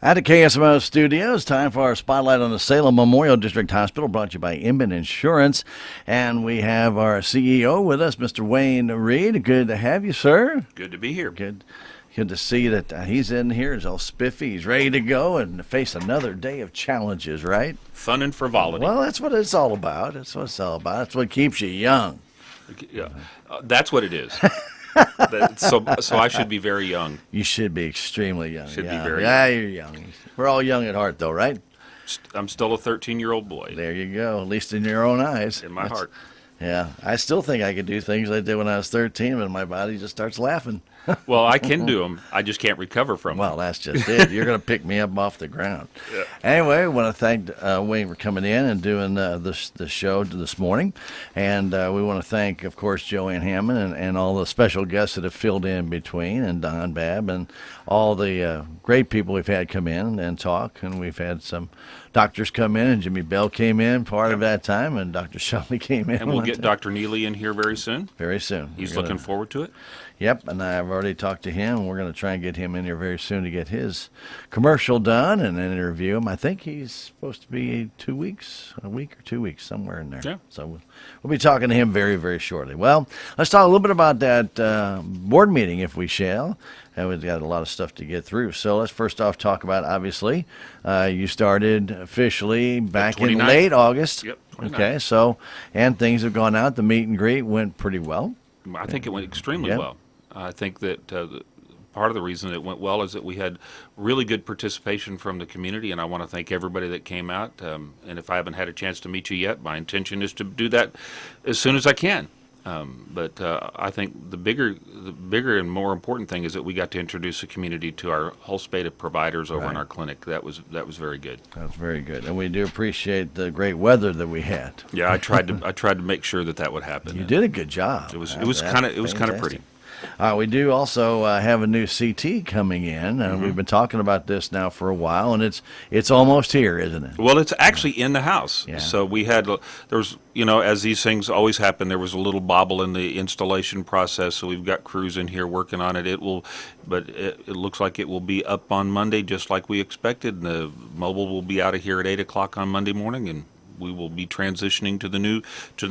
At the KSMO studios, time for our spotlight on the Salem Memorial District Hospital, brought to you by Inman Insurance. And we have our CEO with us, Mr. Wayne Reid. Good to have you, sir. Good to be here. Good to see that he's in here. He's all spiffy. He's ready to go and face another day of challenges, right? Fun and frivolity. Well, that's what it's all about. That's what it's all about. That's what keeps you young. Yeah, that's what it is. So I should be very young. You should be extremely young. Should be very young. young. You're young. We're all young at heart, though, right? I'm still a 13-year-old boy. There you go. At least in your own eyes. In my heart. Yeah, I still think I could do things I did when I was 13, but my body just starts laughing. Well, I can do them. I just can't recover from them. Well, that's just it. You're going to pick me up off the ground. Yeah. Anyway, I want to thank Wayne for coming in and doing the show this morning. And we want to thank, of course, Joanne Hammond and all the special guests that have filled in between, and Don Babb, and all the great people we've had come in and talk. And we've had some doctors come in, and Jimmy Bell came in part of that time, and Dr. Shelley came in. And we'll get Dr. Neely in here very soon. Very soon. He's looking forward to it. Yep, and I've already talked to him, and we're going to try and get him in here very soon to get his commercial done and then interview him. I think he's supposed to be a week or 2 weeks, somewhere in there. Yeah. So we'll be talking to him very, very shortly. Well, let's talk a little bit about that board meeting, if we shall. And we've got a lot of stuff to get through. So let's first off talk about, obviously, you started officially back in late August. Yep, 29th. Okay, so, and things have gone out. The meet and greet went pretty well. I think it went extremely well. I think that part of the reason it went well is that we had really good participation from the community, and I want to thank everybody that came out. And if I haven't had a chance to meet you yet, my intention is to do that as soon as I can. But I think the bigger and more important thing is that we got to introduce the community to our whole spate of providers over in our clinic. That was very good. That's very good, and we do appreciate the great weather that we had. Yeah, I tried to make sure that would happen. You did a good job. It was kind of pretty. We do also have a new CT coming in, and we've been talking about this now for a while, and it's almost here, isn't it? Well, it's actually in the house. Yeah. So there was, as these things always happen, there was a little bobble in the installation process. So we've got crews in here working on it. It looks like it will be up on Monday, just like we expected. The mobile will be out of here at 8:00 on Monday morning, and we will be transitioning to the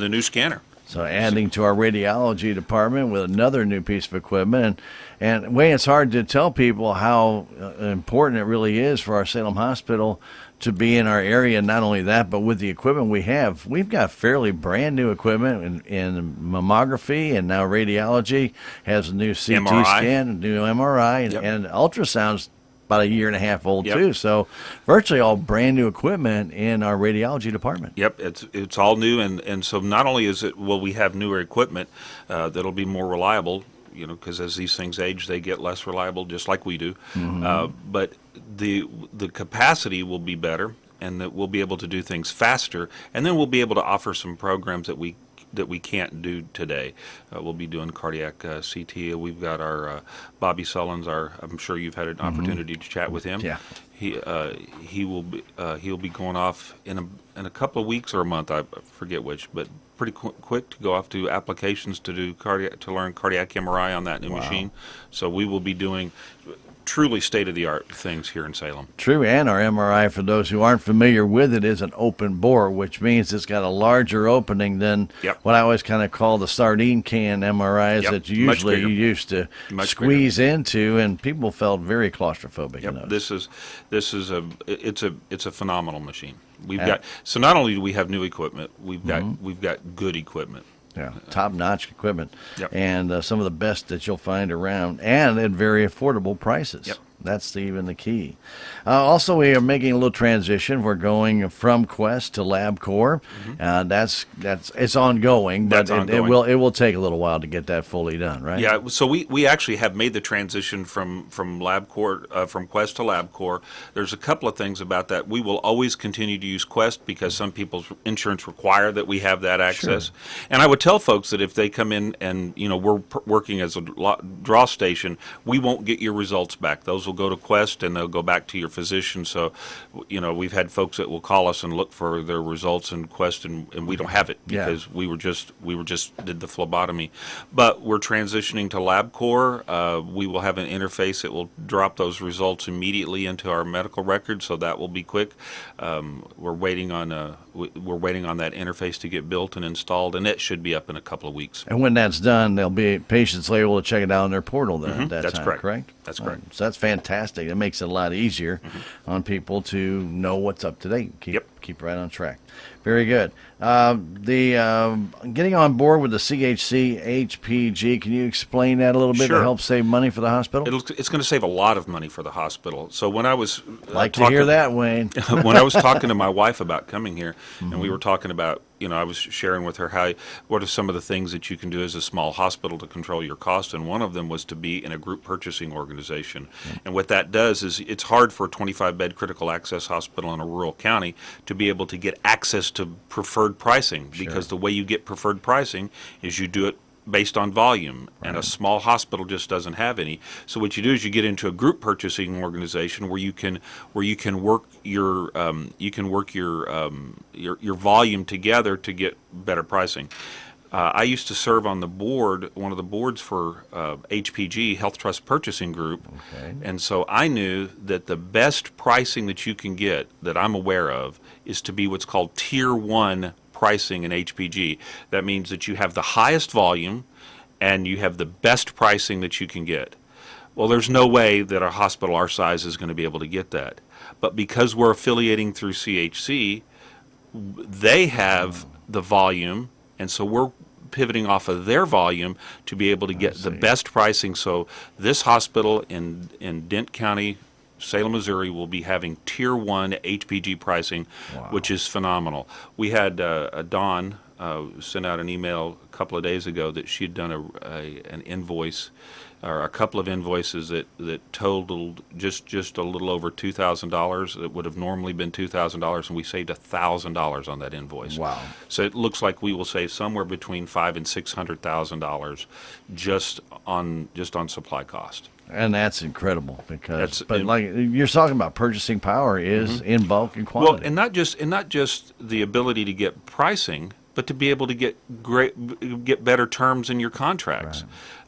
new scanner. So adding to our radiology department with another new piece of equipment. And Wayne, it's hard to tell people how important it really is for our Salem Hospital to be in our area. Not only that, but with the equipment we've got fairly brand new equipment in mammography, and now radiology has a new CT MRI. scan, a new MRI, Yep. and ultrasound's about a year and a half old Yep. too. So virtually all brand new equipment in our radiology department. Yep, it's all new, and so not only will we have newer equipment that'll be more reliable, because as these things age, they get less reliable, just like we do. But the capacity will be better, and that we'll be able to do things faster, and then we'll be able to offer some programs that we can't do today. We'll be doing cardiac CT. We've got our Bobby Sullins. I'm sure you've had an opportunity to chat with him. Yeah. He'll be going off in a couple of weeks or a month. I forget which, but pretty quick to go off to applications to learn cardiac MRI on that new machine. So we will be doing truly state-of-the-art things here in Salem. True, and our MRI, for those who aren't familiar with it, is an open bore, which means it's got a larger opening than what I always kind of call the sardine can MRIs that usually you used to squeeze into, and people felt very claustrophobic. Yep. It's a phenomenal machine. So not only do we have new equipment, we've got good equipment. Yeah, top-notch equipment, Yep. and some of the best that you'll find around, and at very affordable prices. Yep. That's even the key. Also, we are making a little transition. We're going from Quest to LabCorp. It's ongoing, but it will take a little while to get that fully done, right? Yeah. So we actually have made the transition from LabCorp from Quest to LabCorp. There's a couple of things about that. We will always continue to use Quest because some people's insurance require that we have that access. Sure. And I would tell folks that if they come in and we're working as a draw station, we won't get your results back. Those will go to Quest and they'll go back to your physician. So, we've had folks that will call us and look for their results in Quest, and we don't have it because we were just did the phlebotomy. But we're transitioning to LabCorp. We will have an interface that will drop those results immediately into our medical record, so that will be quick. We're waiting on that interface to get built and installed, and it should be up in a couple of weeks. And when that's done, there'll be patients able to check it out on their portal then at that That's time, correct. That's correct. So that's fantastic. It makes it a lot easier on people to know what's up to date. Keep right on track. Very good. Getting on board with the CHC HPG, can you explain that a little bit Sure. to help save money for the hospital? It's going to save a lot of money for the hospital. So when I was To hear that, Wayne. when I was talking to my wife about coming here, and we were talking about, I was sharing with her what are some of the things that you can do as a small hospital to control your cost, and one of them was to be in a group purchasing organization. And what that does is it's hard for a 25-bed critical access hospital in a rural county to be able to get access to preferred pricing, because the way you get preferred pricing is you do it based on volume, and a small hospital just doesn't have any. So what you do is you get into a group purchasing organization where you can work your volume together to get better pricing. I used to serve on the board, one of the boards for HPG, Health Trust Purchasing Group, and so I knew that the best pricing that you can get, that I'm aware of, is to be what's called Tier 1 pricing in HPG. That means that you have the highest volume and you have the best pricing that you can get. Well, there's no way that a hospital our size is going to be able to get that. But because we're affiliating through CHC, they have the volume, and so we're pivoting off of their volume to be able to get the best pricing. So this hospital in Dent County, Salem, Missouri, will be having Tier 1 HPG pricing, which is phenomenal. We had Dawn sent out an email a couple of days ago that she'd done an invoice, or a couple of invoices that totaled just a little over $2,000. It would have normally been $2,000, and we saved $1,000 on that invoice. Wow! So it looks like we will save somewhere between $500,000 and $600,000 just on supply cost. And that's incredible, because like you're talking about, purchasing power is in bulk and quantity. Well, and not just the ability to get pricing, but to be able to get better terms in your contracts.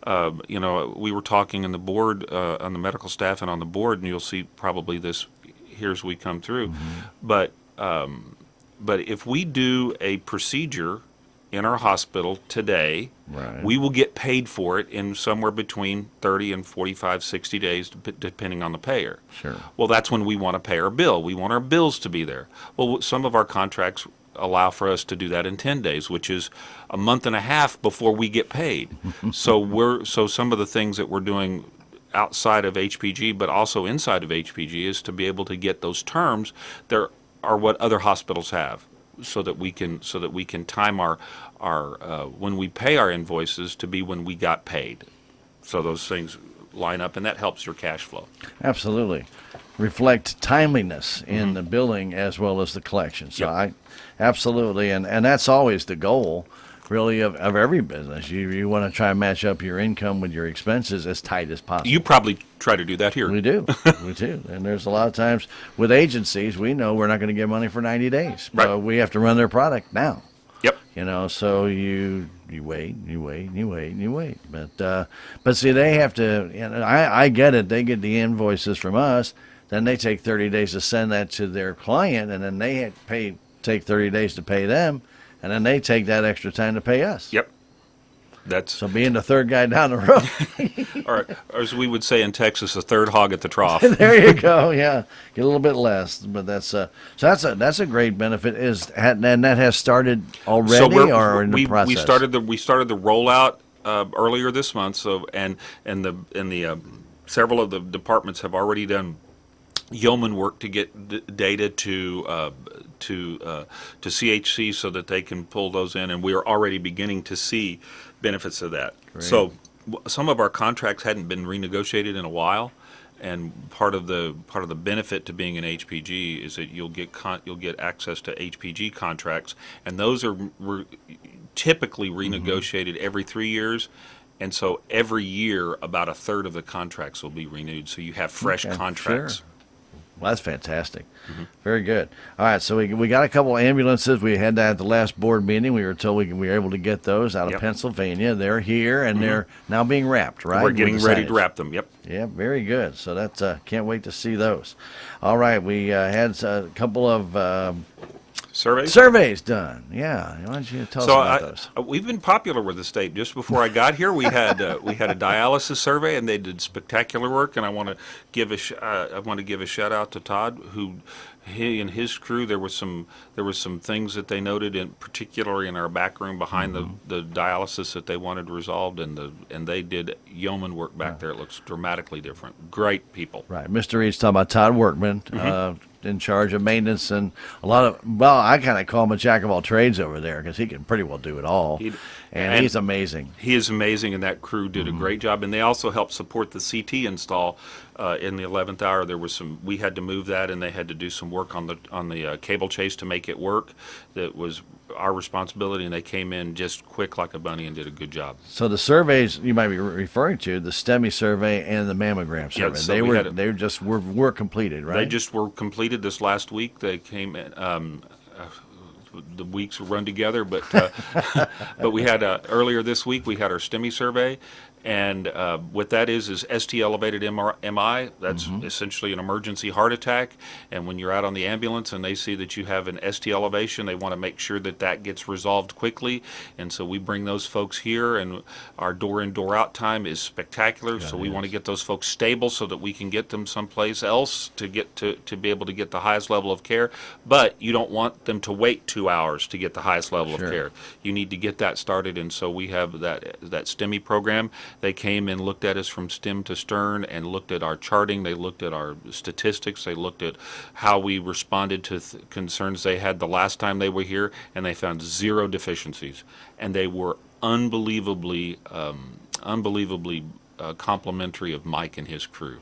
Right. We were talking in the board, on the medical staff and on the board, and you'll see probably this here as we come through. But if we do a procedure in our hospital today, we will get paid for it in somewhere between 30 and 45, 60 days, depending on the payer. Sure. Well, that's when we want to pay our bill. We want our bills to be there. Well, some of our contracts allow for us to do that in 10 days, which is a month and a half before we get paid. So some of the things that we're doing outside of HPG, but also inside of HPG, is to be able to get those terms that are what other hospitals have, so that we can time our when we pay our invoices to be when we got paid. So those things line up, and that helps your cash flow. Absolutely. Reflect timeliness in the billing as well as the collection. So absolutely, and that's always the goal, really, of every business. You want to try and match up your income with your expenses as tight as possible. You probably try to do that here. We do. We do. And there's a lot of times with agencies, we know we're not going to get money for 90 days. Right. But we have to run their product now. Yep. So you wait. But see, they have to, I get it. They get the invoices from us. Then they take 30 days to send that to their client, and then they take 30 days to pay them, and then they take that extra time to pay us. Yep. So being the third guy down the road. Or as we would say in Texas, a third hog at the trough. There you go. Yeah, get a little bit less, but that's a great benefit. And that has started already, or in the process? We started the rollout earlier this month. So and the several of the departments have already done yeoman work to get data to CHC so that they can pull those in, and we are already beginning to see benefits of that. Great. So some of our contracts hadn't been renegotiated in a while, and part of the benefit to being an HPG is that you'll get access to HPG contracts, and those are typically renegotiated every 3 years. And so every year, about a third of the contracts will be renewed. So you have fresh Okay, contracts. sure. Well, that's fantastic. Very good. All right, so we got a couple ambulances. We had that at the last board meeting. We were told we were able to get those out of Yep. Pennsylvania. They're here, and they're now being wrapped, right? We're with getting the ready to signage. wrap them. Yep. Yeah, very good. So that's can't wait to see those. All right, we had a couple of Surveys? surveys done. Yeah, why don't you tell us So about those? we've been popular with the state. Just before I got here, we had a dialysis survey, and they did spectacular work. And I want to give a shout out to Todd, who he and his crew. There was some things that they noted, in particularly in our back room behind the dialysis that they wanted resolved, and they did yeoman work back there. It looks dramatically different. Great people. Right, Mr. Reid's talking about Todd Workman, in charge of maintenance and a lot of. Well, I kind of call him a jack of all trades over there because he can pretty well do it all, and he's amazing. He is amazing, and that crew did a great job. And they also helped support the CT install in the 11th hour. There was we had to move that, and they had to do some work on the cable chase to make it work. That was our responsibility, and they came in just quick like a bunny and did a good job. So the surveys you might be referring to, the Stemi survey and the mammogram survey, so they we were completed, right? They just were completed this last week. They came in. The weeks run together, but but we had earlier this week we had our Stemi survey, and what that is ST elevated MI. That's essentially an emergency heart attack. And when you're out on the ambulance and they see that you have an ST elevation, they want to make sure that gets resolved quickly. And so we bring those folks here, and our door in door out time is spectacular. So we want to get those folks stable so that we can get them someplace else to get to be able to get the highest level of care. But you don't want them to wait 2 hours to get the highest level of care. You need to get that started, and so we have that STEMI program. They came and looked at us from stem to stern and looked at our charting. They looked at our statistics. They looked at how we responded to concerns they had the last time they were here, and they found 0 deficiencies. And they were unbelievably complimentary of Mike and his crew.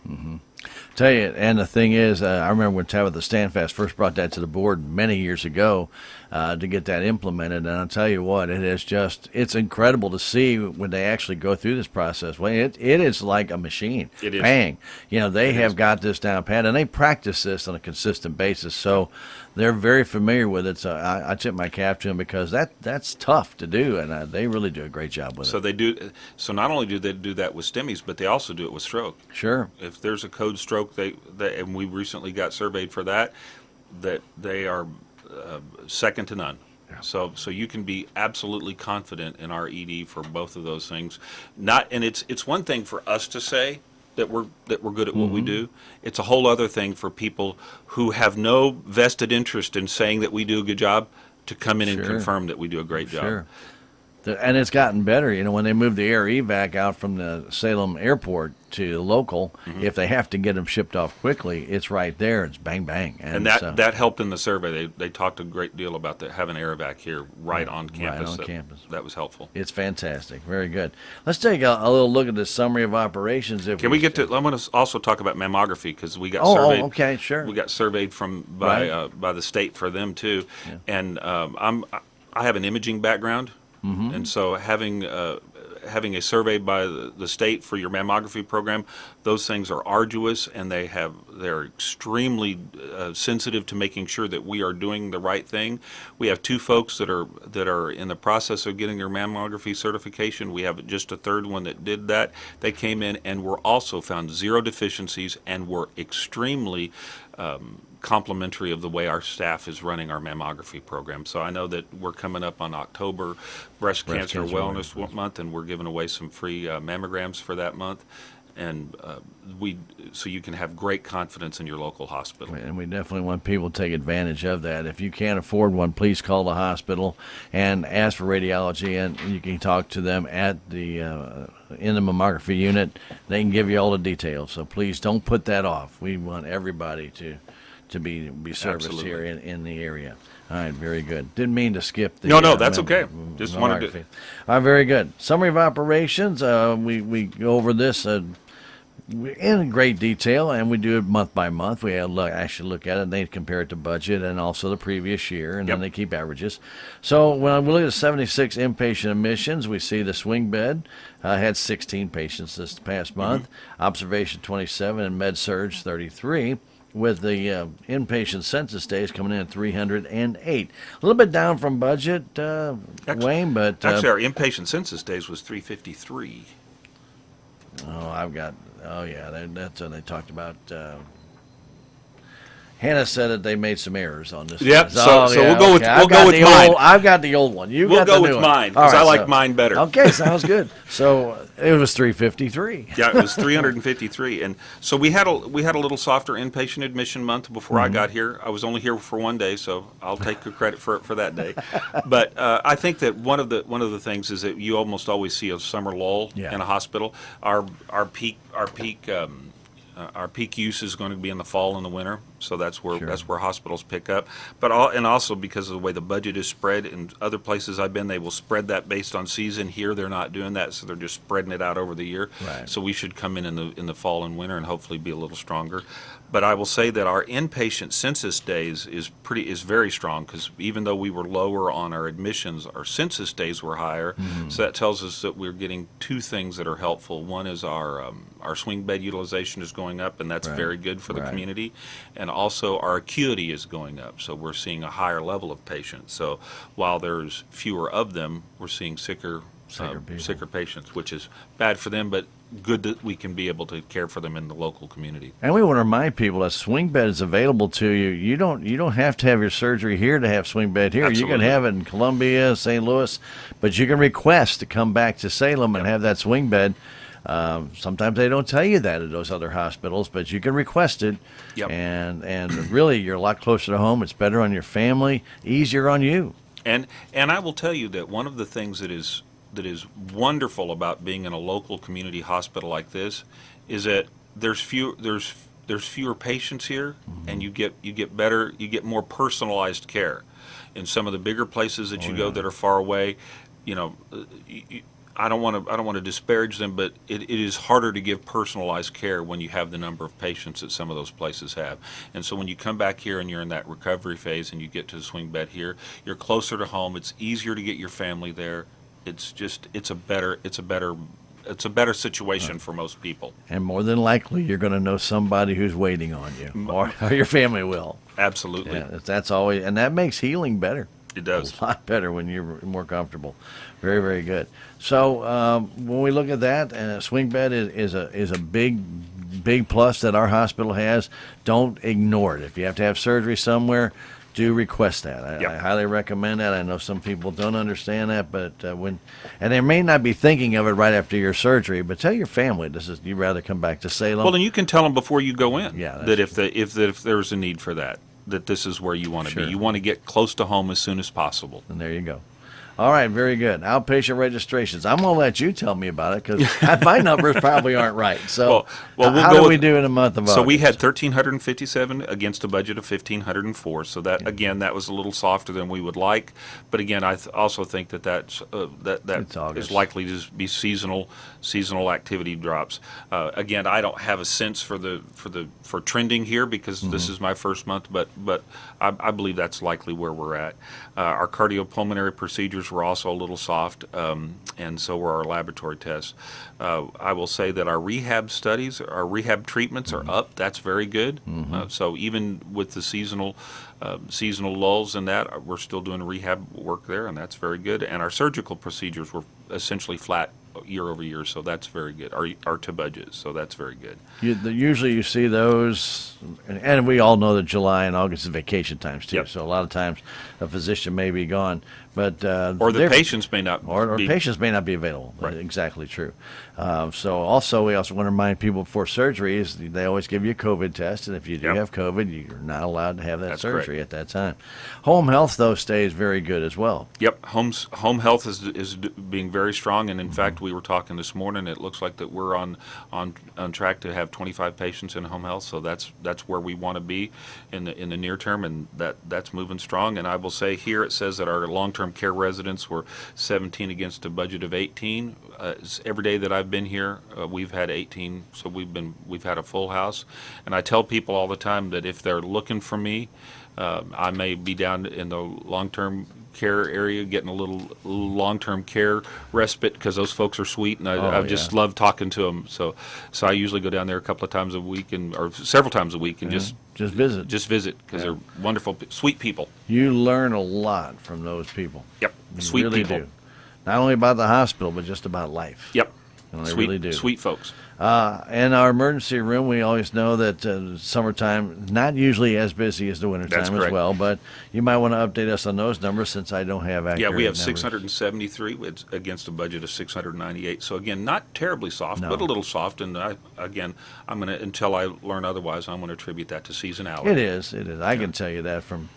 Tell you, and the thing is, I remember when Tabitha Standfast first brought that to the board many years ago to get that implemented, and I'll tell you what, it's incredible to see when they actually go through this process. Well, it is like a machine. It is. Bang. They have got this down pat, and they practice this on a consistent basis, so they're very familiar with it. So I tip my cap to them because that's tough to do, and they really do a great job with it. So they do. So not only do they do that with STEMIs, but they also do it with stroke. Sure. If there's a code stroke, and we recently got surveyed for that they are second to none. Yeah. So you can be absolutely confident in our ED for both of those things. It's one thing for us to say that we're good at what we do. It's a whole other thing for people who have no vested interest in saying that we do a good job to come in and confirm that we do a great job. Sure. And it's gotten better. When they moved the air evac out from the Salem airport to the local, if they have to get them shipped off quickly, it's right there. It's bang, bang. And that helped in the survey. They talked a great deal about having air evac here right on campus. Right on campus. That was helpful. It's fantastic. Very good. Let's take a little look at the summary of operations. Can we get to? I want to also talk about mammography because we got surveyed. Oh, okay, sure. We got surveyed by the state for them too, and I have an imaging background. And so having a survey by the state for your mammography program, those things are arduous, and they're extremely sensitive to making sure that we are doing the right thing. We have 2 folks that are in the process of getting their mammography certification. We have just a third one that did that. They came in and were also found 0 deficiencies and were extremely complimentary of the way our staff is running our mammography program. So I know that we're coming up on October Breast Cancer Wellness Month, and we're giving away some free mammograms for that month. And so you can have great confidence in your local hospital. And we definitely want people to take advantage of that. If you can't afford one, please call the hospital and ask for radiology, and you can talk to them at in the mammography unit. They can give you all the details. So please don't put that off. We want everybody to be serviced here in the area. All right, very good. Didn't mean to skip the... No, that's okay. Just wanted to... All right, very good. Summary of operations. We go over this in great detail, and we do it month by month. We actually look at it, and they compare it to budget and also the previous year, and then they keep averages. So when we look at 76 inpatient admissions, we see the swing bed had 16 patients this past month, observation 27, and med surge 33. With the inpatient census days coming in at 308. A little bit down from budget, Wayne, but... Actually, our inpatient census days was 353. That's what they talked about. Hannah said that they made some errors on this. Yep. one. So we'll go with mine. I've got the old one. We'll go with mine because I like mine better. Okay, sounds good. So it was 353. Yeah, it was 353, and so we had a little softer inpatient admission month before I got here. I was only here for one day, so I'll take the credit for that day. But I think that one of the things is that you almost always see a summer lull in a hospital. Our peak use is going to be in the fall and the winter, so that's where hospitals pick up. But also because of the way the budget is spread in other places I've been, they will spread that based on season. Here they're not doing that, so they're just spreading it out over the year. Right. So we should come in the fall and winter and hopefully be a little stronger. But I will say that our inpatient census days is very strong, because even though we were lower on our admissions, our census days were higher. So that tells us that we're getting two things that are helpful. One is our swing bed utilization is going up, and that's very good for the community. And also our acuity is going up, so we're seeing a higher level of patients. So while there's fewer of them, we're seeing sicker patients, which is bad for them, but good that we can be able to care for them in the local community. And we want to remind people that swing bed is available to you. You don't have to have your surgery here to have swing bed here. Absolutely. You can have it in Columbia, St. Louis, but you can request to come back to Salem and have that swing bed. Sometimes they don't tell you that at those other hospitals, but you can request it. Yep. And really, you're a lot closer to home. It's better on your family, easier on you. And I will tell you that one of the things that is wonderful about being in a local community hospital like this is that there's fewer patients here, and you get more personalized care. In some of the bigger places that you go that are far away, I don't want to disparage them, but it is harder to give personalized care when you have the number of patients that some of those places have. And so when you come back here and you're in that recovery phase and you get to the swing bed here, you're closer to home. It's easier to get your family there. It's a better situation for most people. And more than likely, you're going to know somebody who's waiting on you, or your family will. Absolutely. Yeah, that's always, and that makes healing better. It does. A lot better when you're more comfortable. Very, very good. So when we look at that, a swing bed is a big plus that our hospital has. Don't ignore it. If you have to have surgery somewhere, do request that. I highly recommend that. I know some people don't understand that, but and they may not be thinking of it right after your surgery, but tell your family you'd rather come back to Salem. Well, and you can tell them before you go in that if there's a need for that this is where you want to be. You want to get close to home as soon as possible. And there you go. All right, very good. Outpatient registrations. I'm going to let you tell me about it, because my numbers probably aren't right. So how do we do in a month of August? So we had 1,357 against a budget of 1,504. So that, again, that was a little softer than we would like. But again, I also think that is likely to be seasonal activity drops. Again, I don't have a sense for trending here, because this is my first month, but I believe that's likely where we're at. Our cardiopulmonary procedures were also a little soft, and so were our laboratory tests. I will say that our rehab treatments are up. That's very good. So even with the seasonal lulls in that, we're still doing rehab work there, and that's very good. And our surgical procedures were essentially flat year over year, so that's very good. Are to budget, so that's very good. Usually you see those, and we all know that July and August is vacation times too. Yep. So a lot of times a physician may be gone, but or the patients may not, patients may not be available. Right. Exactly true. So we also want to remind people before surgery is they always give you a COVID test, and if you do have COVID, you're not allowed to have that surgery at that time. Home health though stays very good as well. Yep, home health is being very strong, and in fact, we were talking this morning. It looks like that we're on track to have 25 patients in home health, so that's where we want to be in the near term, and that's moving strong. And I will say here it says that our long-term long-term care residents were 17 against a budget of 18. Every day that I've been here, we've had 18, so we've had a full house. And I tell people all the time that if they're looking for me, I may be down in the long-term care area getting a little long-term care respite because those folks are sweet, and I just love talking to them. So I usually go down there a couple of times a week or several times a week and just visit because they're wonderful, sweet people. You learn a lot from those people. Yep, You sweet really people. do. Not only about the hospital, but just about life. Yep, And they sweet, really do. sweet folks. In our emergency room, we always know that summertime, not usually as busy as the wintertime That's as correct. well, but you might want to update us on those numbers since I don't have accurate Yeah, we have numbers. 673 against a budget of 698. So again, not terribly soft, No. but a little soft. And I'm going to, until I learn otherwise, I'm going to attribute that to seasonality. It is. I can tell you that from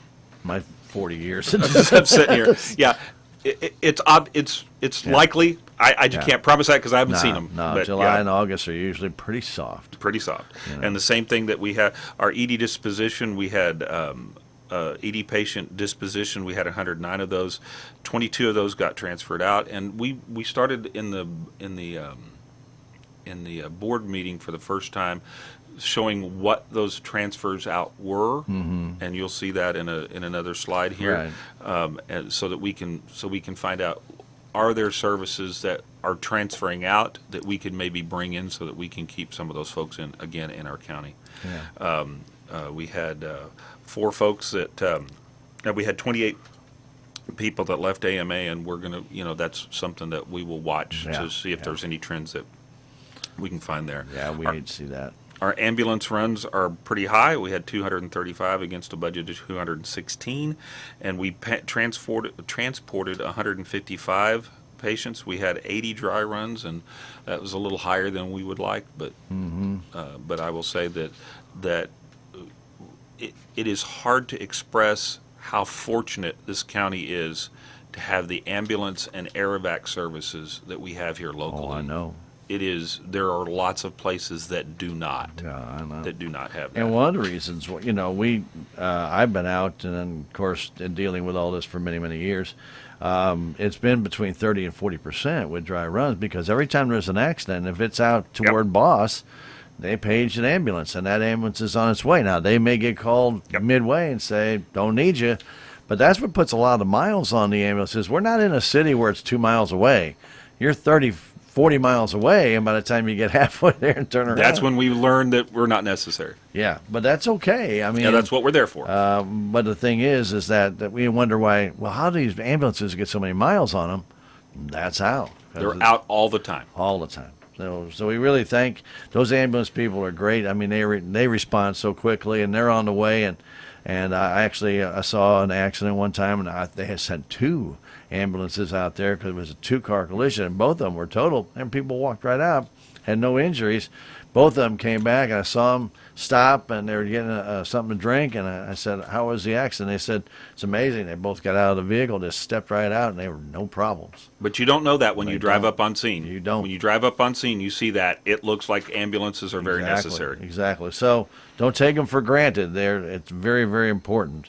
my 40 years. I'm sitting here. Yeah, it's likely. I just can't promise that because I haven't seen them. No, but, July and August are usually pretty soft. pretty soft. And the same thing that we had, our ED disposition, we had ED patient disposition, we had 109 of those. 22 of those got transferred out, and we started in the board meeting for the first time showing what those transfers out were, and you'll see that in another slide here, and so we can find out, are there services that are transferring out that we could maybe bring in so that we can keep some of those folks in our county. Yeah. We had 4 folks that we had 28 people that left AMA, and we're going to, that's something that we will watch to see if there's any trends that we can find there. Yeah, we need to see that. Our ambulance runs are pretty high. We had 235 against a budget of 216, and we transported 155 patients. We had 80 dry runs, and that was a little higher than we would like. But but I will say that it is hard to express how fortunate this county is to have the ambulance and air-evac services that we have here locally. Oh, I know. There are lots of places that do not. Yeah, I know. That do not have that. And one of the reasons, I've been out, and then, of course, in dealing with all this for many, many years, it's been between 30 and 40% with dry runs, because every time there's an accident, if it's out toward Boss, they page an ambulance, and that ambulance is on its way. Now, they may get called midway and say, don't need you, but that's what puts a lot of miles on the ambulances. We're not in a city where it's 2 miles away. You're 30, 40 miles away, and by the time you get halfway there and turn around. That's when we learn that we're not necessary. Yeah, but that's okay. I mean, Yeah, that's what we're there for. but the thing is that we wonder why, how do these ambulances get so many miles on them? That's how. They're out all the time. All the time. So we really think those ambulance people are great. I mean, they respond so quickly, and they're on the way. And I saw an accident one time, and they had sent 2 ambulances out there because it was a 2-car collision, and both of them were total, and people walked right out, had no injuries. Both of them came back, and I saw them stop, and they were getting something to drink, and I said, how was the accident? They said, it's amazing. They both got out of the vehicle, just stepped right out, and they were no problems. But you don't know that when They you drive don't. up on scene. You don't. When you drive up on scene, you see that. It looks like ambulances are very necessary. Exactly. So don't take them for granted. It's very, very important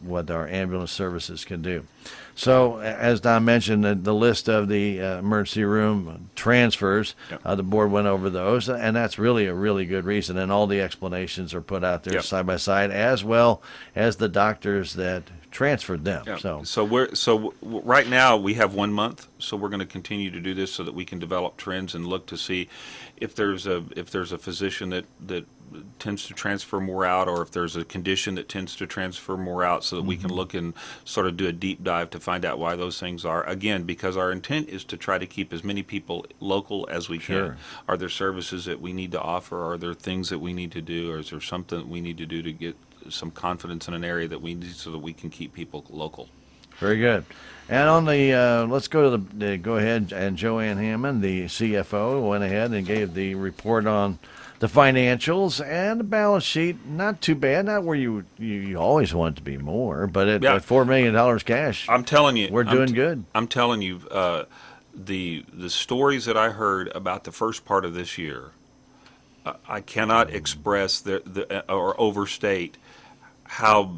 what our ambulance services can do. So, as Don mentioned, the list of the emergency room transfers, the board went over those, and that's really a really good reason. And all the explanations are put out there side by side, as well as the doctors that transferred them. Yeah. So right now we have 1 month. So we're going to continue to do this so that we can develop trends and look to see if there's a physician that tends to transfer more out, or if there's a condition that tends to transfer more out, so that we can look and sort of do a deep dive to find out why those things are. Again, because our intent is to try to keep as many people local as we can. Are there services that we need to offer? Are there things that we need to do? Or is there something that we need to do to get some confidence in an area that we need so that we can keep people local? Very good. And on the, let's go to go ahead, and Joanne Hammond, the CFO, went ahead and gave the report on the financials and the balance sheet. Not too bad, not where you always want it to be more, but at $4 million cash, I'm telling you, we're doing good. I'm telling you, the stories that I heard about the first part of this year, I cannot express or overstate how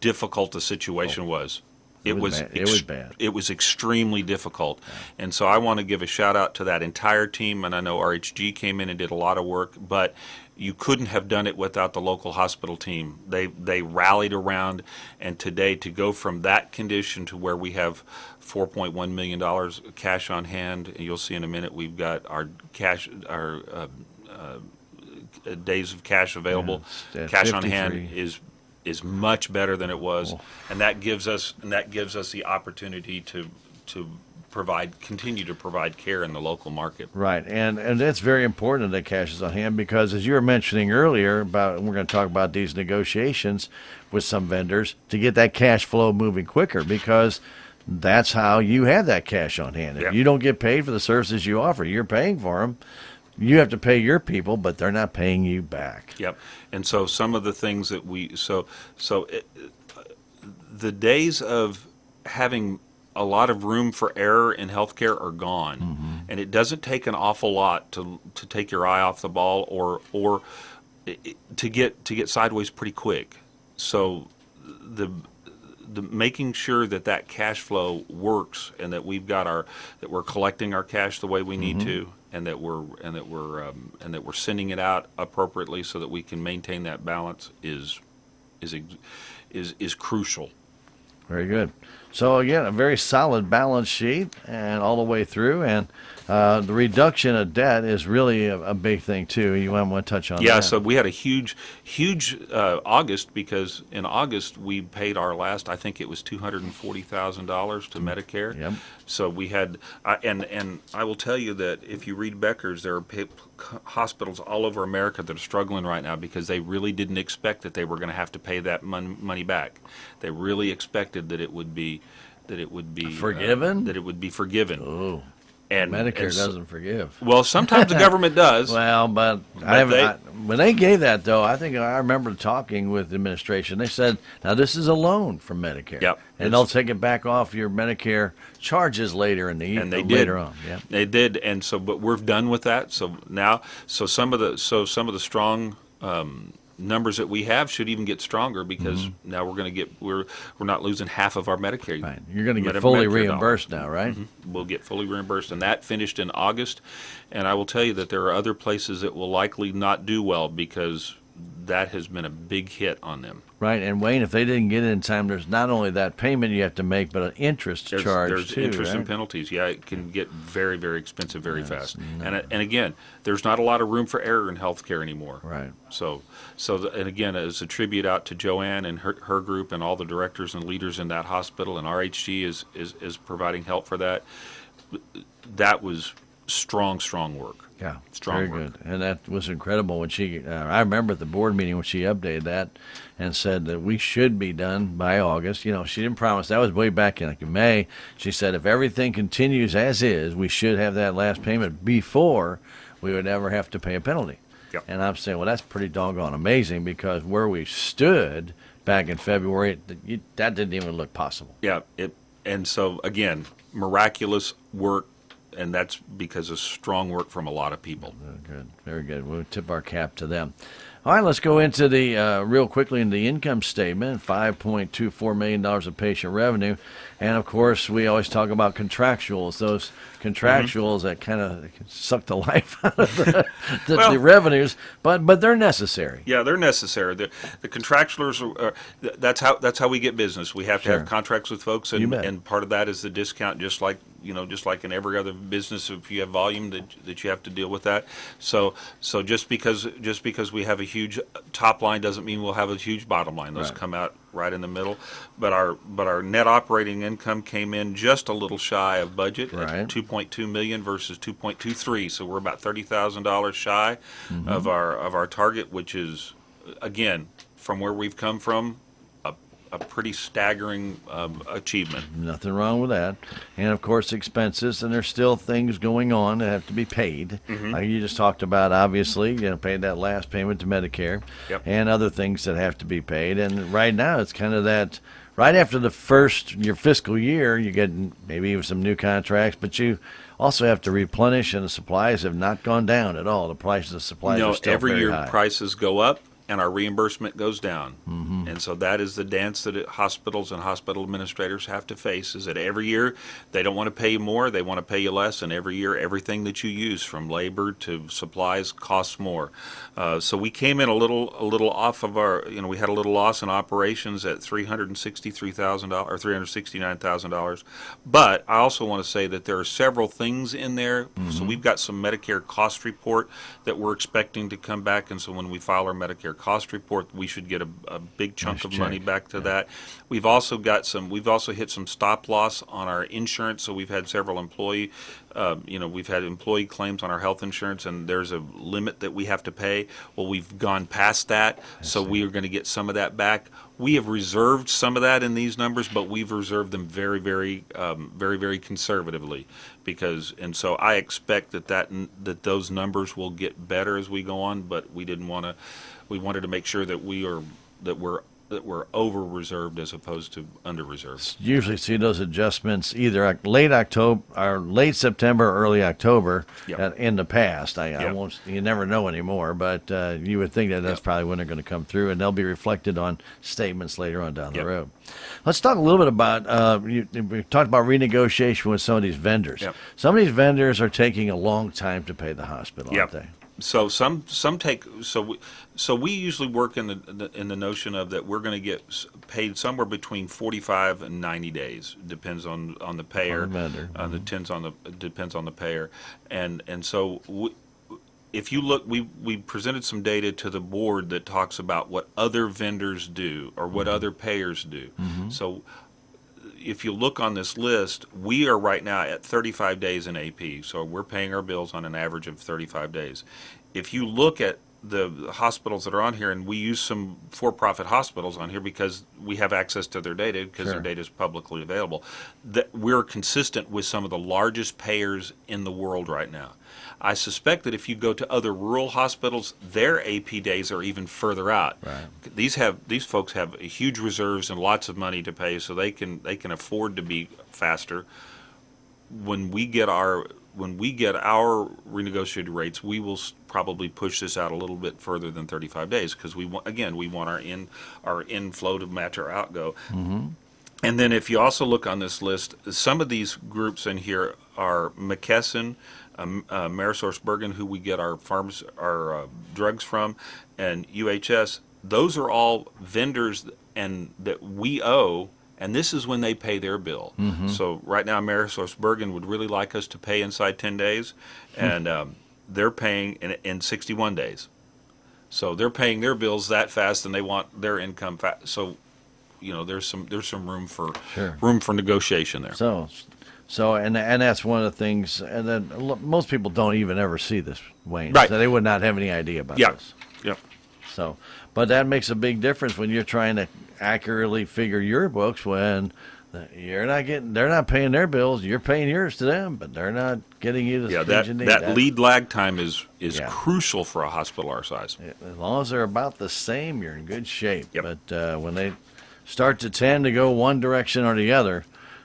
difficult the situation was. It was bad. It was bad. It was extremely difficult. And so I want to give a shout out to that entire team, and I know RHG came in and did a lot of work, but you couldn't have done it without the local hospital team. They rallied around, and today to go from that condition to where we have $4.1 million cash on hand, and you'll see in a minute we've got our cash, our days of cash available. Yeah, cash on 53. hand is much better than it was, and that gives us the opportunity to continue to provide care in the local market. Right, and that's very important that cash is on hand, because as you were mentioning earlier about, we're going to talk about these negotiations with some vendors to get that cash flow moving quicker, because that's how you have that cash on hand. If Yep. you don't get paid for the services you offer, you're paying for them. You have to pay your people, but they're not paying you back. Yep. And so some of the things that the days of having a lot of room for error in healthcare are gone. Mm-hmm. And it doesn't take an awful lot to take your eye off the ball or to get sideways pretty quick. So the making sure that cash flow works, and that that we're collecting our cash the way we need Mm-hmm. to, and that we're sending it out appropriately so that we can maintain that balance is crucial. Very good. So again, a very solid balance sheet and all the way through, and the reduction of debt is really a big thing too. You want to touch on that? Yeah, so we had a huge August, because in August we paid our last, I think it was $240,000 to Medicare. Yep. So we had, and I will tell you that if you read Becker's, there are hospitals all over America that are struggling right now because they really didn't expect that they were going to have to pay that money back. They really expected that it would be Forgiven? that it would be forgiven. Oh, And Medicare so- doesn't forgive. Well, sometimes the government does. Well, but when they gave that, though, I think I remember talking with the administration. They said, now this is a loan from Medicare. Yep. And they'll take it back off your Medicare charges later in the year. And they later did. on. Yep. They did, and so, but we're done with that. So now, some of the strong numbers that we have should even get stronger, because now we're not losing half of our Medicare. Right. You're going to get fully Medicare reimbursed now, right? We'll get fully reimbursed, and that finished in August. And I will tell you that there are other places that will likely not do well, because that has been a big hit on them. Right. And Wayne, if they didn't get it in time, there's not only that payment you have to make, but an interest charge There's too. interest right? and penalties. Yeah, it can get very, very expensive very fast. And again, there's not a lot of room for error in healthcare anymore. Right. And again, as a tribute out to Joanne and her group and all the directors and leaders in that hospital, and RHG is providing help for that. That was strong work. Yeah, Strong very work. good. And that was incredible when I remember at the board meeting when she updated that and said that we should be done by August. You know, she didn't promise. That was way back in May. She said if everything continues as is, we should have that last payment before we would ever have to pay a penalty. Yep. And I'm saying, well, that's pretty doggone amazing, because where we stood back in February, that didn't even look possible. Yeah, and so again, miraculous work, and that's because of strong work from a lot of people. Good, very good. We'll tip our cap to them. All right, let's go into the real quickly in the income statement. $5.24 million of patient revenue, and of course, we always talk about contractuals. Those contractuals that kind of suck the life out of the revenues, but they're necessary. Yeah, they're necessary. The contractuals are that's how we get business. We have to Sure. have contracts with folks, You bet. and part of that is the discount, just like in every other business. If you have volume, that you have to deal with that. So just because we have a huge top line doesn't mean we'll have a huge bottom line. Those Right. come out right in the middle. But our net operating income came in just a little shy of budget Right. at $2.2 million versus $2.23. So we're about $30,000 shy of our target, which is, again, from where we've come from, a pretty staggering achievement. Nothing wrong with that. And of course, expenses, and there's still things going on that have to be paid. Like you just talked about, obviously, paid that last payment to Medicare, Yep. and other things that have to be paid. And right now, it's kind of that. Right after your fiscal year, you get maybe even some new contracts, but you also have to replenish, and the supplies have not gone down at all. The prices of supplies are still every very year high. prices go up, and our reimbursement goes down. And so that is the dance that hospitals and hospital administrators have to face, is that every year they don't want to pay you more, they want to pay you less, and every year everything that you use, from labor to supplies, costs more. So we came in a little off of our, we had a little loss in operations at $363,000 or $369,000. But I also want to say that there are several things in there. So we've got some Medicare cost report that we're expecting to come back, and so when we file our Medicare cost report, we should get a big chunk of money back to that. We've also hit some stop loss on our insurance, so we've had several employee claims on our health insurance, and there's a limit that we have to pay. Well, we've gone past that, so we are going to get some of that back. We have reserved some of that in these numbers, but we've reserved them very, very, very conservatively, and so I expect that those numbers will get better as we go on. But we wanted to make sure that we're over reserved as opposed to under reserved. Usually see those adjustments either late October or late September or early October. In the past. I won't. You never know anymore, but you would think that's probably when they're going to come through, and they'll be reflected on statements later on down the road. Let's talk a little bit about we talked about renegotiation with some of these vendors. Some of these vendors are taking a long time to pay the hospital, aren't they? So some take we usually work in the notion of that we're going to get paid somewhere between 45 and 90 days. Depends on the payer. On the vendor. Depends on the payer, and so if you look, we presented some data to the board that talks about what other vendors do or what other payers do. So if you look on this list, we are right now at 35 days in AP, so we're paying our bills on an average of 35 days. If you look at the hospitals that are on here, and we use some for-profit hospitals on here because we have access to their data because their data is publicly available, that we're consistent with some of the largest payers in the world right now. I suspect that if you go to other rural hospitals, their AP days are even further out. These folks have huge reserves and lots of money to pay, so they can afford to be faster. When we get our renegotiated rates, we will probably push this out a little bit further than 35 days because we want our inflow to match our outgo. And then if you also look on this list, some of these groups in here are McKesson, AmerisourceBergen, who we get our drugs from, and UHS. Those are all vendors and that we owe, and this is when they pay their bill. So right now, AmerisourceBergen would really like us to pay inside 10 days, and they're paying in 61 days. So they're paying their bills that fast, and they want their income fast. So, there's some room for negotiation there. So and that's one of the things, and then most people don't even ever see this, Wayne. Right. So they would not have any idea about this. So, but that makes a big difference when you're trying to accurately figure your books when they're not paying their bills, you're paying yours to them, but they're not getting you the things you need. That lead lag time is crucial for a hospital our size. As long as they're about the same, you're in good shape. But when they start to tend to go one direction or the other,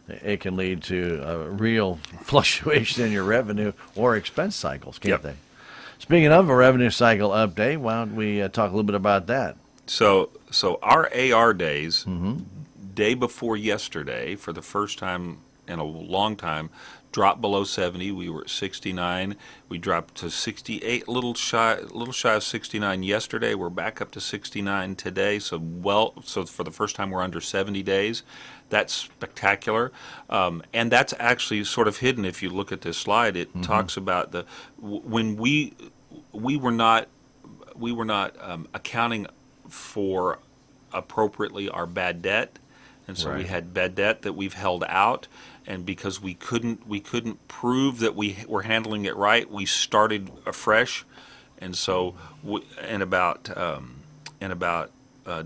it can lead to a real fluctuation in your revenue or expense cycles, can't they? Speaking of a revenue cycle update, why don't we talk a little bit about that? So our AR days, day before yesterday, for the first time in a long time, dropped below 70. We were at 69. We dropped to 68, a little shy of 69 yesterday. We're back up to 69 today. So for the first time, we're under 70 days. That's spectacular, and that's actually sort of hidden. If you look at this slide, it talks about when we were not accounting for appropriately our bad debt, and so we had bad debt that we've held out, and because we couldn't prove that we were handling it right, we started afresh, and so in about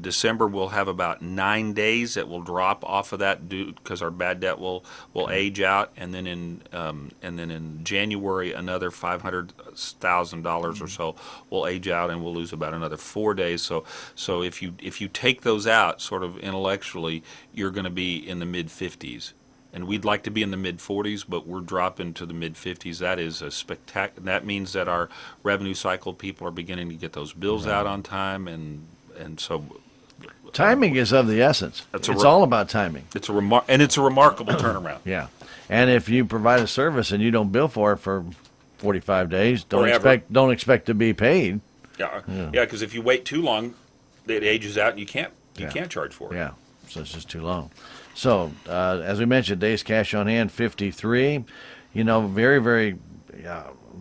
December, we'll have about 9 days that will drop off of that because our bad debt will age out, and then in January another $500,000 or so will age out, and we'll lose about another 4 days. So if you take those out, sort of intellectually, you're going to be in the mid 50s. And we'd like to be in the mid-40s, but we're dropping to the mid-50s. That is a spectacular. That means that our revenue cycle people are beginning to get those bills out on time, and and so Timing is of the essence. It's It's all about timing. it's a remarkable turnaround. Yeah. And if you provide a service and you don't bill for it for 45 days, Forever. don't expect to be paid. Yeah, because if you wait too long, it ages out, and you can't Yeah. charge for it. Yeah. So it's just too long. So, as we mentioned, days cash on hand, 53. Very, very,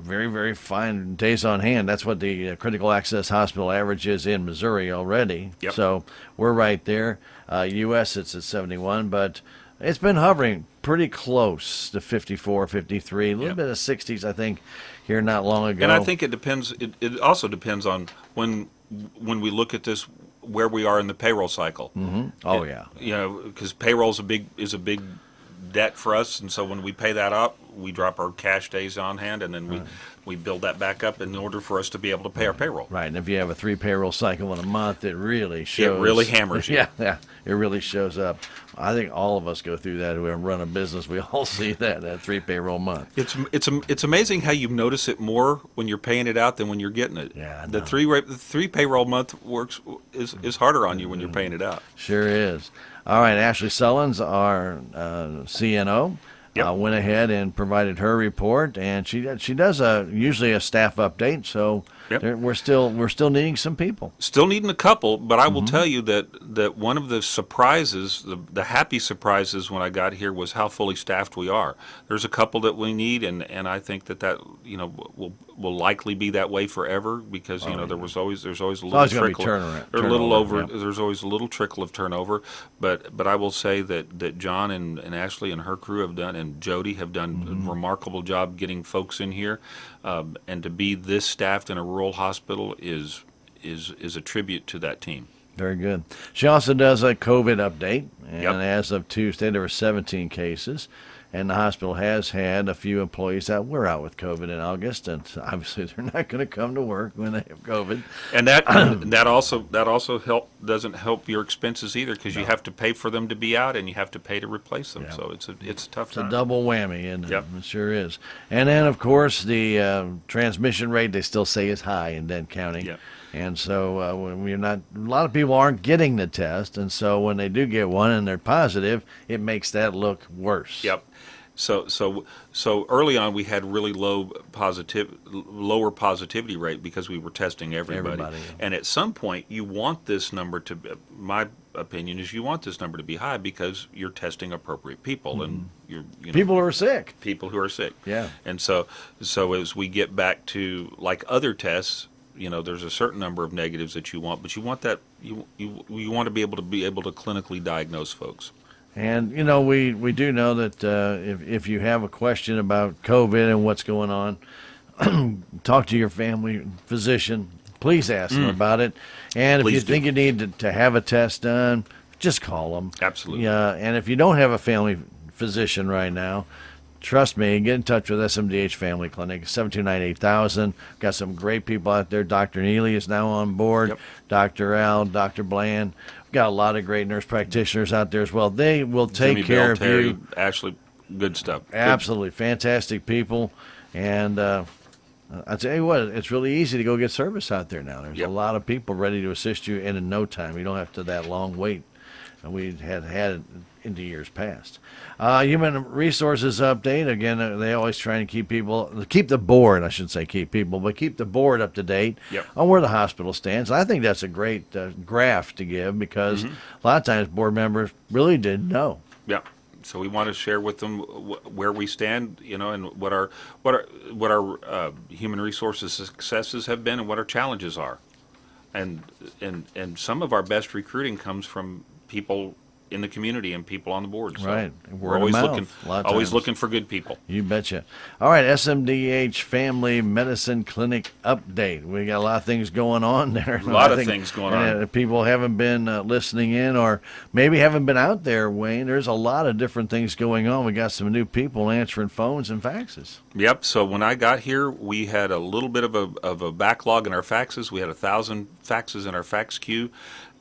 very, very fine days on hand. That's what the critical access hospital average is in Missouri already. Yep. So we're right there. U.S. it's at 71, but it's been hovering pretty close to 54, 53, a little Yep. bit of 60s, I think, here not long ago. And I think it depends. It also depends on when we look at this, where we are in the payroll cycle. Mm-hmm. Oh, yeah. Because payroll is a big debt for us, and so when we pay that up, we drop our cash days on hand, and then we build that back up in order for us to be able to pay our payroll. Right, and if you have a 3 payroll cycle in a month, it really shows. It really hammers you. Yeah, it really shows up. I think all of us go through that who run a business. We all see that 3 payroll month. It's amazing how you notice it more when you're paying it out than when you're getting it. Yeah, I the know. three payroll month is harder on you when you're paying it out. Sure is. All right, Ashley Sullins, our CNO, Yep. went ahead and provided her report, and she does usually a staff update. So Yep. we're still needing some people. Still needing a couple, but I will tell you that one of the surprises, the happy surprises when I got here was how fully staffed we are. There's a couple that we need, and I think that will likely be that way forever because there's always a little always gonna be trickle, turnover, yeah. There's always a little trickle of turnover, but I will say that John and Ashley and her crew have done, and Jody have done a remarkable job getting folks in here, and to be this staffed in a rural hospital is a tribute to that team. Very good. She also does a COVID update, and Yep. as of Tuesday, there were 17 cases, and the hospital has had a few employees that were out with COVID in August, and obviously they're not going to come to work when they have COVID. And that also doesn't help your expenses either because you have to pay for them to be out and you have to pay to replace them. Yeah. So it's a tough It's a time. double whammy, and Yep. it sure is. And then, of course, the transmission rate they still say is high in Dent County. Yep. And so when we're not, a lot of people aren't getting the test, and so when they do get one and they're positive, it makes that look worse. Yep. So early on we had really lower positivity rate because we were testing everybody. Everybody, yeah. And at some point you want this number to, my opinion is you want this number to be high because you're testing appropriate people and you're People who are sick. people who are sick. Yeah. And so as we get back to like other tests, there's a certain number of negatives that you want, but you want that you want to be able to clinically diagnose folks. And, we do know that if you have a question about COVID and what's going on, talk to your family physician. Please ask them about it. And if Please you do. think you need to have a test done, just call them. Absolutely. Yeah, and if you don't have a family physician right now, trust me, get in touch with SMDH Family Clinic, 729-8000. Got some great people out there. Dr. Neely is now on board. Yep. Dr. Al, Dr. Bland. Got a lot of great nurse practitioners out there as well. They will take Jimmy care Bell, of Terry, you. Ashley, good stuff. Good. Absolutely. Fantastic people. And I tell you what, it's really easy to go get service out there now. There's Yep. a lot of people ready to assist you, and in no time. You don't have to that long wait. And we had it into years past. Human resources update. Again, they always try and keep the board up to date Yep. on where the hospital stands. I think that's a great graph to give because a lot of times board members really didn't know. Yeah. So we want to share with them where we stand, and what our human resources successes have been and what our challenges are. And some of our best recruiting comes from people in the community and people on the board. So Right. we're Word of always mouth, a lot of always times. looking for good people. You betcha. All right, SMDH Family Medicine Clinic update. We got a lot of things going on there. A lot I of think, things going on. People haven't been listening in or maybe haven't been out there, Wayne. There's a lot of different things going on. We got some new people answering phones and faxes. Yep. So when I got here, we had a little bit of a backlog in our faxes. We had 1,000 faxes in our fax queue.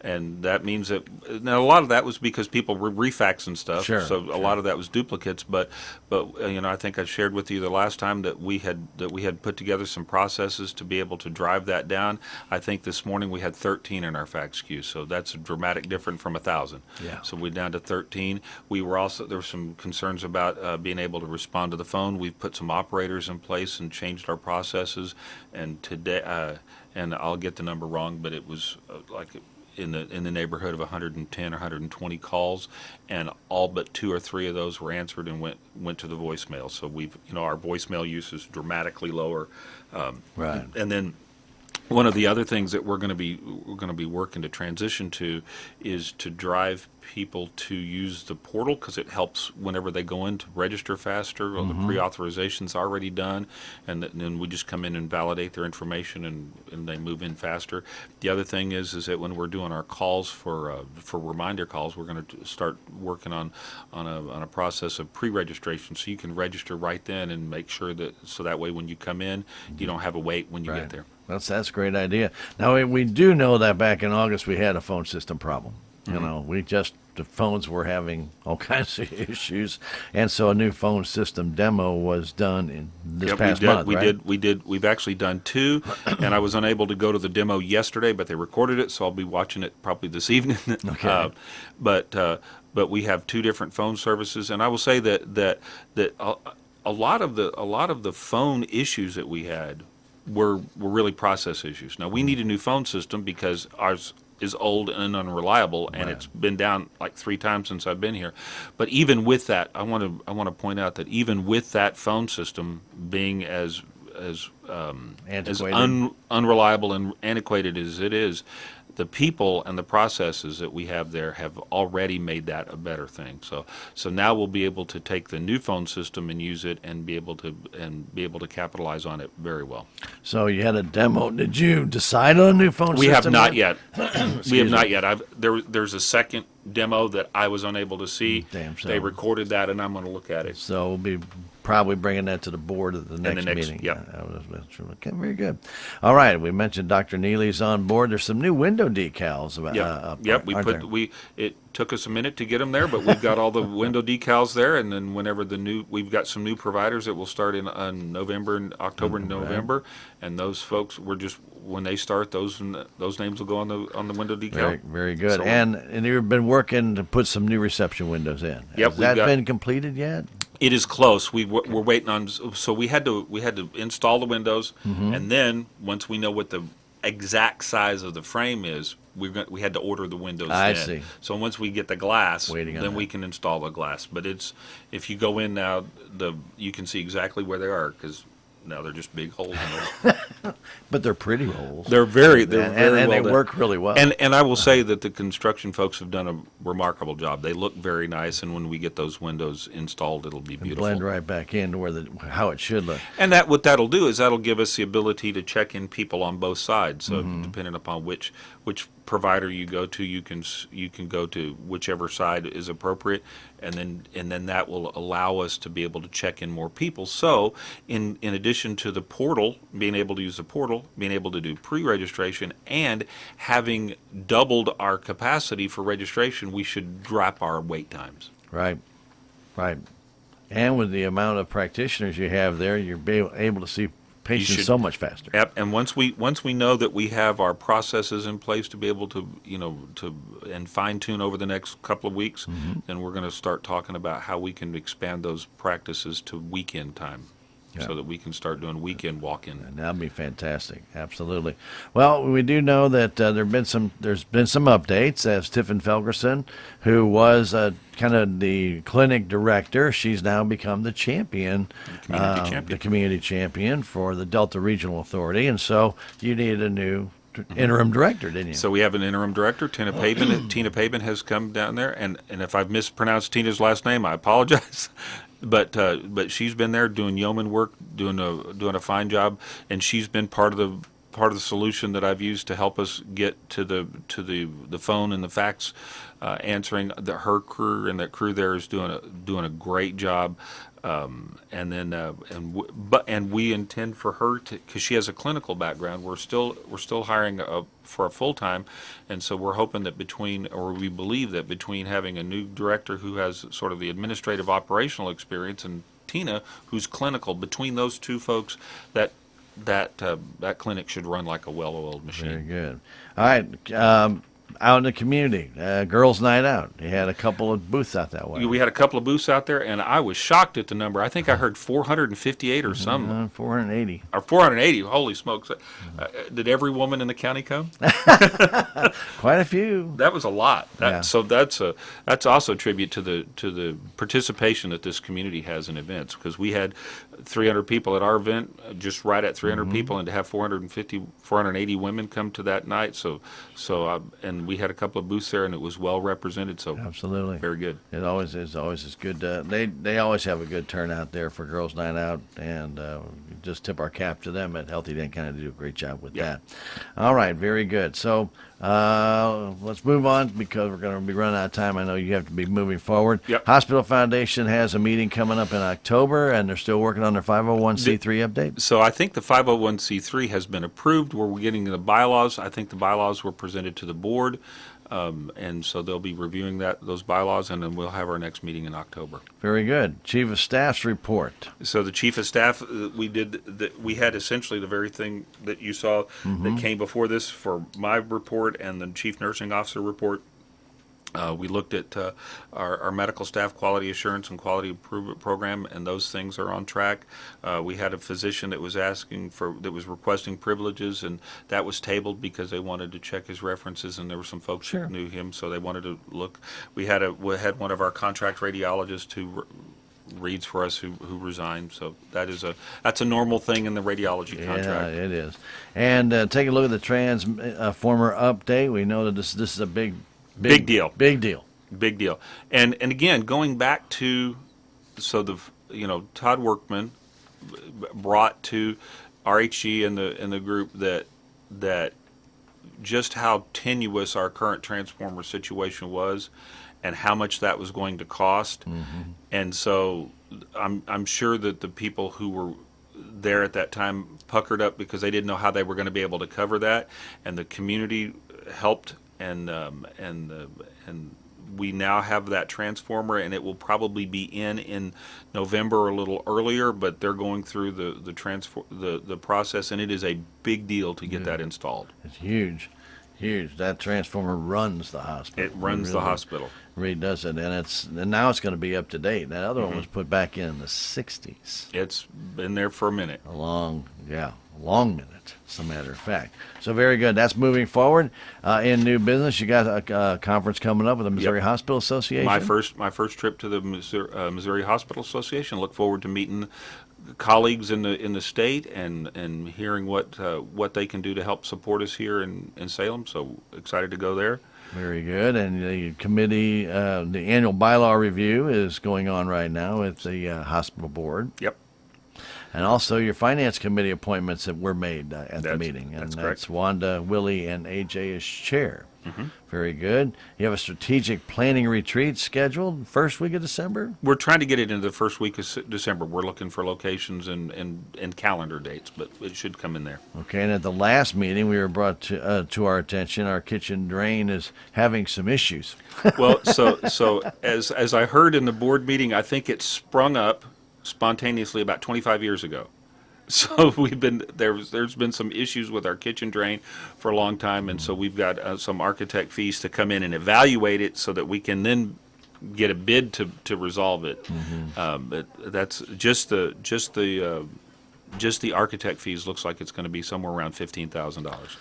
And that means that now a lot of that was because people were refaxing stuff. Sure, So a lot of that was duplicates. But I think I shared with you the last time that we had put together some processes to be able to drive that down. I think this morning we had 13 in our fax queue. So that's a dramatic difference from 1,000. Yeah. So we're down to 13. There were some concerns about being able to respond to the phone. We've put some operators in place and changed our processes. And today, and I'll get the number wrong, but it was in the neighborhood of 110 or 120 calls, and all but 2 or 3 of those were answered and went to the voicemail. So our voicemail use is dramatically lower. Right. And then one of the other things that we're going to be working to transition to is to drive people to use the portal, because it helps whenever they go in to register faster, or the pre-authorization's already done, and then we just come in and validate their information, and they move in faster. The other thing is that when we're doing our calls for reminder calls, we're going to start working on a process of pre-registration, so you can register right then and make sure so that way when you come in, you don't have a wait when you Right. get there. That's a great idea. Now, we do know that back in August we had a phone system problem. The phones were having all kinds of issues, and so a new phone system demo was done in this past month, right? We've actually done 2, and I was unable to go to the demo yesterday, but they recorded it, so I'll be watching it probably this evening. Okay. But we have 2 different phone services, and I will say that a lot of the phone issues that we had were really process issues. Now, we need a new phone system because ours is old and unreliable, and Right. it's been down like 3 times since I've been here. But even with that, I want to point out that even with that phone system being as Antiquated. unreliable and antiquated as it is, the people and the processes that we have there have already made that a better thing. So now we'll be able to take the new phone system and use it and be able to capitalize on it very well. So you had a demo. Did you decide on a new phone We system? have not yet. We have me. not yet. There's a second demo that I was unable to see. Damn so. They recorded that, and I'm going to look at it. So we'll be probably bringing that to the board at the next meeting. Yep. Okay, very good. All right, we mentioned Dr. Neely's on board. There's some new window decals. Yep. It took us a minute to get them there, but we've got all the window decals there, and then we've got some new providers that will start in November and October and November, and those folks when they start, those names will go on the window decal. Very, very good. So, and you've been working to put some new reception windows in. Yep, Has that been completed yet? It is close. We're waiting on. So we had to install the windows, and then once we know what the exact size of the frame is, we had to order the windows. I then. see. So once we get the glass, Waiting on then that. we can install the glass. But if you go in now, you can see exactly where they are, because now they're just big holes in them. But they're pretty holes. They're very and well they done. work really well. And I will say that the construction folks have done a remarkable job. They look very nice, and when we get those windows installed, it'll be beautiful. Blend right back into how it should look. And what that'll do is that'll give us the ability to check in people on both sides. So depending upon which provider you go to, you can go to whichever side is appropriate, and then that will allow us to be able to check in more people. So in addition to the portal, being able to use the portal, being able to do pre-registration, and having doubled our capacity for registration, we should drop our wait times. Right. And with the amount of practitioners you have there, you're able to see patients so much faster. Yep. And once we know that we have our processes in place to be able to and fine tune over the next couple of weeks, then we're going to start talking about how we can expand those practices to weekend time. Yeah. So that we can start doing weekend walk-in. And that'd be fantastic. Absolutely. Well, we do know that there's been some updates. As Tiffin Felgerson, who was kind of the clinic director, she's now become the champion, the community champion for the Delta Regional Authority. And so you needed a new interim director, didn't you? So we have an interim director, Tina Pabin. Tina Pabin has come down there, and if I've mispronounced Tina's last name, I apologize. But she's been there doing yeoman work, doing a fine job, and she's been part of the solution that I've used to help us get to the phone and the fax answering. Her crew and that crew there is doing a great job. And then and we intend for her to, because she has a clinical background. We're still hiring for a full time, and so we're hoping that we believe that between having a new director who has sort of the administrative operational experience and Tina who's clinical, between those two folks, that clinic should run like a well-oiled machine. Very good. All right. Out in the community, girls' night out. You had a couple of booths out that way. We had a couple of booths out there, and I was shocked at the number. I think I heard 458 or something. 480. Or 480. Holy smokes! Did every woman in the county come? Quite a few. That was a lot. Yeah. So that's also a tribute to the participation that this community has in events, because we had 300 people at our event, just right at 300 people, and to have 480 women come to that night. And we had a couple of booths there, and it was well represented. So absolutely, very good. It always is good. They always have a good turnout there for girls' night out, and just tip our cap to them at Healthy Day. Kind of do a great job with that. All right, very good. So let's move on, because we're going to be running out of time. I know you have to be moving forward. Yep. Hospital Foundation has a meeting coming up in October, and they're still working on their 501c3 update. So I think the 501c3 has been approved. We're getting the bylaws. I think the bylaws were presented to the board, and so they'll be reviewing those bylaws, and then we'll have our next meeting in October. Very good. Chief of Staff's report. So the Chief of Staff, we had essentially the very thing that you saw that came before this for my report and the Chief Nursing Officer report. We looked at our medical staff quality assurance and quality improvement program, and those things are on track. We had a physician that was requesting privileges, and that was tabled because they wanted to check his references, and there were some folks Sure. that knew him, so they wanted to look. We had one of our contract radiologists who reads for us who resigned, so that's a normal thing in the radiology contract. Yeah, it is. And take a look at the transformer update. We know that this is a big deal. Big deal. Big deal. And again, going back to, Todd Workman brought to RHG and the group that just how tenuous our current transformer situation was, and how much that was going to cost. And so I'm sure that the people who were there at that time puckered up because they didn't know how they were going to be able to cover that, and the community helped. And we now have that transformer, and it will probably be in November or a little earlier. But they're going through the process, and it is a big deal to get that installed. It's huge. That transformer runs the hospital. It runs the hospital. Reid does it, and now it's going to be up to date. That other one was put back in the '60s. It's been there for a minute. A long minute, as a matter of fact. So very good. That's moving forward. In new business, you got a conference coming up with the Missouri Hospital Association. My first trip to the Missouri Hospital Association. Look forward to meeting colleagues in the state and hearing what they can do to help support us here in Salem. So excited to go there. Very good. And the committee, the annual bylaw review is going on right now with the hospital board. Yep. And also your finance committee appointments that were made at the meeting. And that's Wanda, Willie, and AJ as chair. Very good. You have a strategic planning retreat scheduled first week of December? We're trying to get it into the first week of December. We're looking for locations and calendar dates, but it should come in there. Okay, and at the last meeting, we were brought to our attention, our kitchen drain is having some issues. Well, so as I heard in the board meeting, I think it sprung up spontaneously about 25 years ago. So there's been some issues with our kitchen drain for a long time, and so we've got some architect fees to come in and evaluate it so that we can then get a bid to resolve it. But that's just the architect fees looks like it's going to be somewhere around $15,000.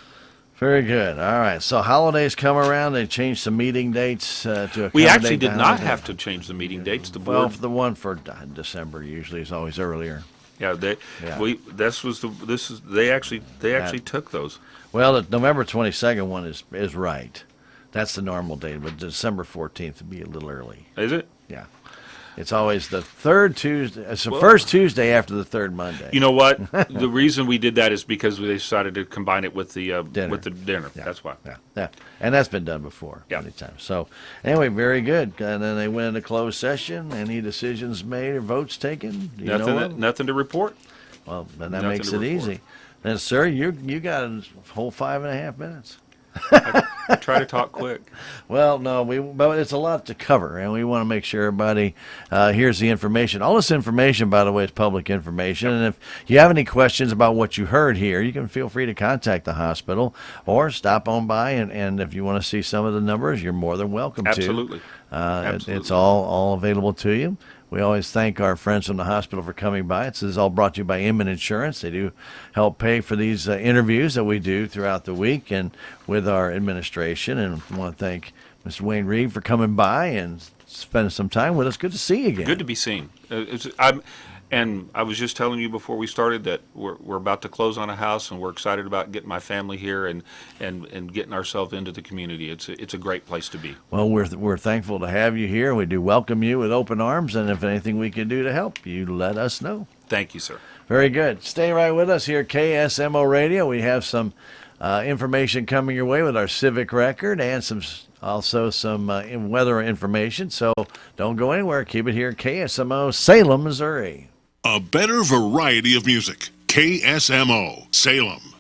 Very good. All right. So holidays come around. They changed some meeting dates to accommodate. We actually did not have to change the meeting dates. The board, well, the one for December usually is always earlier. Yeah, they actually took those. Well, the November 22nd one is right. That's the normal date, but December 14th would be a little early. Is it? Yeah. It's always the third Tuesday. It's the first Tuesday after the third Monday. You know what? The reason we did that is because we decided to combine it with the Dinner. dinner. Yeah. That's why. Yeah, and that's been done before many times. So anyway, very good. And then they went into closed session. Any decisions made or votes taken? Do you know of? Nothing to report. Well, then that Nothing makes to it report. easy. Then, sir, you got a whole 5.5 minutes. I try to talk quick. Well, no, but it's a lot to cover, and we want to make sure everybody hears the information. All this information, by the way, is public information. And if you have any questions about what you heard here, you can feel free to contact the hospital or stop on by. And if you want to see some of the numbers, you're more than welcome Absolutely. to. Absolutely. It's all available to you. We always thank our friends from the hospital for coming by. This is all brought to you by Inman Insurance. They do help pay for these interviews that we do throughout the week and with our administration. And I want to thank Mr. Wayne Reid for coming by and spending some time with us. Good to see you again. Good to be seen. And I was just telling you before we started that we're about to close on a house, and we're excited about getting my family here and getting ourselves into the community. It's a great place to be. Well, we're thankful to have you here. We do welcome you with open arms, and if anything we can do to help, you let us know. Thank you, sir. Very good. Stay right with us here at KSMO Radio. We have some information coming your way with our civic record and also some weather information. So don't go anywhere. Keep it here at KSMO, Salem, Missouri. A better variety of music. KSMO, Salem.